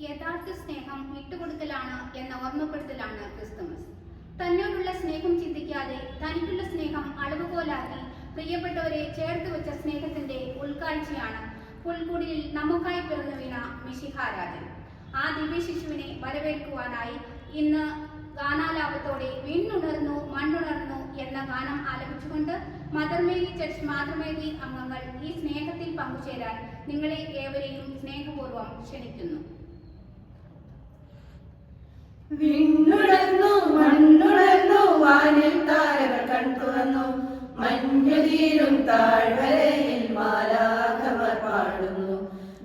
യഥാർത്ഥ സ്നേഹം വിട്ടുകൊടുക്കലാണ് എന്ന ഓർമ്മപ്പെടുത്തലാണ് ക്രിസ്തുമസ്. തന്നോടുള്ള സ്നേഹം ചിന്തിക്കാതെ തനിക്കുള്ള സ്നേഹം അളവുകോലാക്കി പ്രിയപ്പെട്ടവരെ ചേർത്ത് വെച്ച സ്നേഹത്തിന്റെ ഉൾക്കാഴ്ചയാണ് പുൽക്കൂടിയിൽ നമുക്കായി പിറന്നു വീണ മിശിഹാരാജൻ. ആ ദിവ്യ ശിശുവിനെ വരവേൽക്കുവാനായി ഇന്ന് ഗാനാലാപത്തോടെ വിണ്ണുണർന്നു മണ്ണുണർന്നു എന്ന ഗാനം ആലപിച്ചുകൊണ്ട് മദർ മേരി ചർച്ച് മാതൃമേരി അംഗങ്ങൾ ഈ സ്നേഹത്തിൽ പങ്കുചേരാൻ നിങ്ങളെ ഏവരെയും സ്നേഹപൂർവ്വം ക്ഷണിക്കുന്നു. വിണ്ണുണർന്നു മണ്ണുണർന്നു വാനിൽ താരകൾ കൺതുറന്നു മഞ്ഞുതീരും താഴ്വരയിൽ മാലാഖമാർ പാടുന്നു.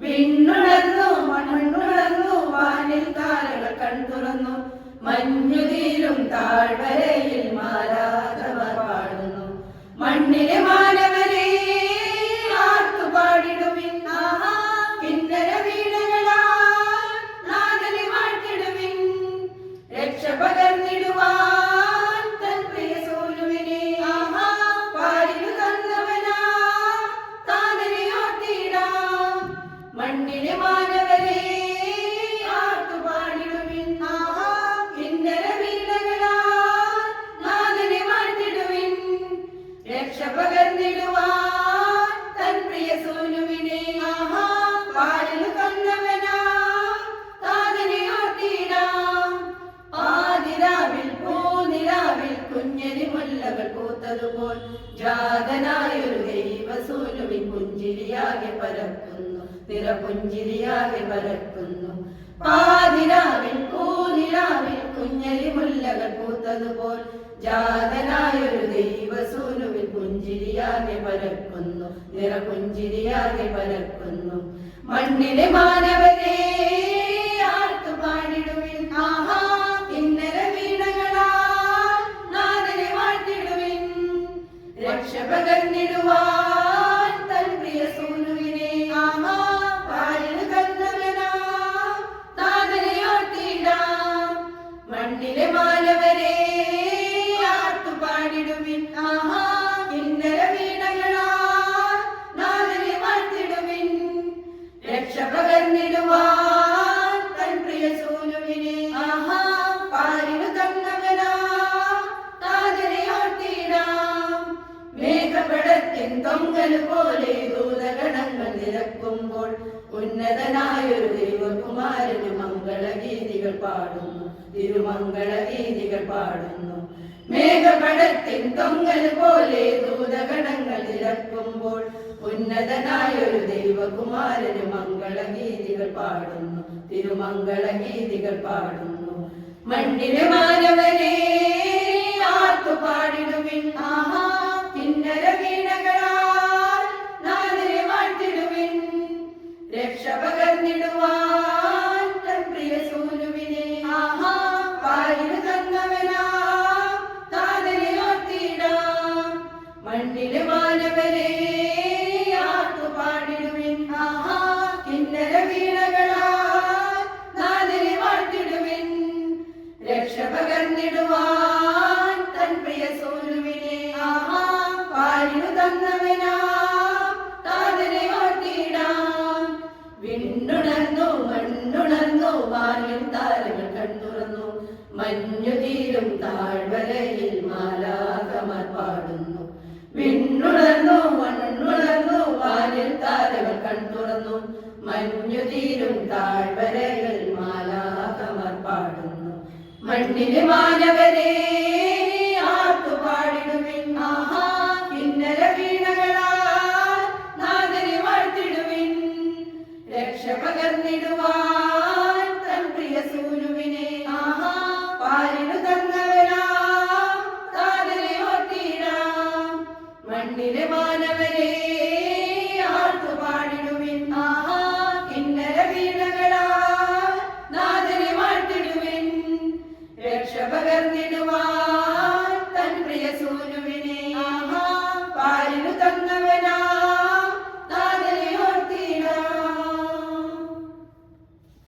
വിണ്ണുണർന്നു മണ്ണുണർന്നു വാനിൽ താരകൾ കൺതുറന്നു മഞ്ഞുതീരും താഴ്വരയിൽ മാലാഖമാർ പാടുന്നു. മണ്ണിലെ മാനവരെ ആർത്തുപാടിടുവിൻ, കിന്നര വീണകളാൽ നാദനെ വാഴ്ത്തിടുവിൻ. രക്ഷ പകർന്നിടുവാൻ തൻ പ്രിയ സോനുവിനെ പാലിനു തന്നവനാ താതനെ ഓർത്തിടാം. മണ്ണിലെ മാനവരെ ആർത്തുപാടിടുവിൻ, കിന്നര വീണകളാൽ നാദനെ വാഴ്ത്തിടുവിൻ. രക്ഷ പകർന്നിടുവാൻ തൻ പ്രിയ സോനുവിനെ പാലിനു തന്നവനാ താതനെ ഓർത്തിടാം. ആദിരാവിൽ പൂനിരാവിൽ കുഞ്ഞരി മുല്ലകൾ പൂത്തതുപോൽ ജാതനായൊരു ദൈവസൂനുവിൻ പുഞ്ചിരിയാകെ പരക്കുന്നു, നിറപുഞ്ചിരിയാകെ പരക്കുന്നു. പാതിരാവിൽ പൂനിരാവിൽ കുഞ്ഞരി മുല്ലകൾ പൂത്തതുപോൽ ജാതനായൊരു ദൈവസൂനുവിൻ പുഞ്ചിരിയാകെ പരക്കുന്നു, നിറപുഞ്ചിരിയാകെ പരക്കുന്നു. മണ്ണിലെ മാനവരെ ആർത്തുപാടിടുവിൻ, കിന്നര വീണകളാൽ നാദനെ വാഴ്ത്തിടുവിൻ. രക്ഷ പകർന്നിടുവാൻ തൻ പ്രിയ സൂനുവിനെ പാലിനു തന്നവനാ താതനെ ഓർത്തിടാം. മണ്ണിലെ മാനവരെ ആർത്തുപാടിടുവിൻ, കിന്നര വീണകളാൽ നാദനെ വാഴ്ത്തിടുവിൻ. രക്ഷ പകർന്നിടുവാൻ തൻ പ്രിയ സൂനുവിനെ പാലിനു തന്നവനാ താതനെ ഓർത്തിടാം. മേഘപടത്തിൻ തൊങ്ങല് പോലെ ദൂതഗണങ്ങൾ നിരക്കുമ്പോൾ ഉന്നതനായൊരു ദൈവകുമാരന് മംഗളഗീതികൾ പാടുന്നു, തിരുമംഗളഗീതികൾ പാടുന്നു. മേഘപടത്തിൻ തൊങ്ങല് പോലെ ദൂതഗണങ്ങൾ നിരക്കുമ്പോൾ ഉന്നതനായൊരു ദൈവകുമാരന് മംഗളഗീതികൾ പാടുന്നു, തിരുമംഗളഗീതികൾ പാടുന്നു. മണ്ണിലെ മാനവരെ ആർത്തുപാടിടുവിൻ, കിന്നര വീണകളാൽ നാദനെ വാഴ്ത്തിടുവിൻ. രക്ഷ പകർന്നിടുവാൻ തൻ പ്രിയ സൂനുവിനെ പാലിനു തന്നവനാ താതനെ ഓർത്തിടാം. മണ്ണിലെ മാനവരെ ആർത്തുപാടിടുവിൻ, കിന്നര വീണകളാൽ നാദനെ വാഴ്ത്തിടുവിൻ. രക്ഷ പകർന്നിടുവാൻ തൻ പ്രിയ സൂനുവിനെ പാലിനു തന്നവനാ താതനെ ഓർത്തിടാം. വിണ്ണുണർന്നു മണ്ണുണർന്നു വാനിൽ താരകൾ കൺതുറന്നു മഞ്ഞുതീരും താഴ്വരയിൽ മാലാഖമാർ പാടുന്നു. വിണ്ണുണർന്നു മണ്ണുണർന്നു വാനിൽ താരകൾ കൺതുറന്നു മഞ്ഞുതീരും താഴ്വരയിൽ മാലാഖമാർ പാടുന്നു. മണ്ണിലെ മാനവരെ ആർത്തുപാടിടുവിൻ, കിന്നര വീണകളാൽ നാദനെ വാഴ്ത്തിടുവിൻ. രക്ഷ പകർന്നിടുവാൻ തൻ പ്രിയ സൂനുവിനെ പാലിനു തന്നവനാ താതനെ ഓർത്തിടാം. മണ്ണിലെ മാനവരെ ആർത്തുപാടിടുവിൻ, കിന്നര വീണകളാൽ നാദനെ വാഴ്ത്തിടുവിൻ. രക്ഷ പകർന്നിടുവാൻ തൻ പ്രിയ സൂനുവിനെ